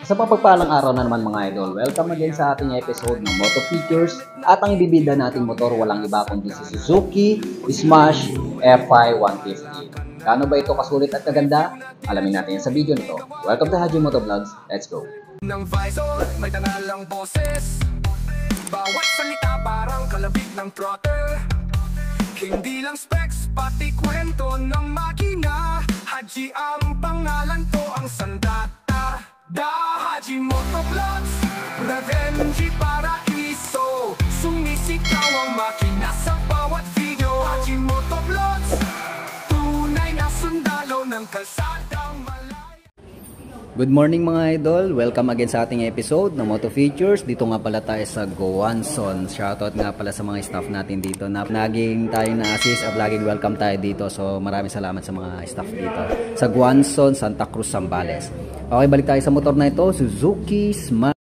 Sa papagpalang araw na naman mga idol, welcome again sa ating episode ng Moto Features at ang ibibida nating motor walang iba kundi si Suzuki Smash FI 150. Kano ba ito kasulit at kaganda? Alamin natin yan sa video nito. Welcome to Haji Moto Vlogs, let's go! Ng visor, may tanalang boses. Bawat salita parang kalabit ng throttle. Hindi lang specs, pati kwento ng makina. Haji ang pangalan to, ang sandata. Da Haji Moto Vlogs, revenge para iso. Sumisigaw ang makina sa bawat video. Haji Moto Vlogs, tunay na sundalo ng kalsadang malay. Good morning mga idol, welcome again sa ating episode ng Moto Features. Dito nga pala tayo sa Goanson. Shoutout nga pala sa mga staff natin dito na naging tayo na-assist at laging welcome tayo dito. So maraming salamat sa mga staff dito sa Goanson, Santa Cruz, Zambales. Okay, balik tayo sa motor na ito, Suzuki Smash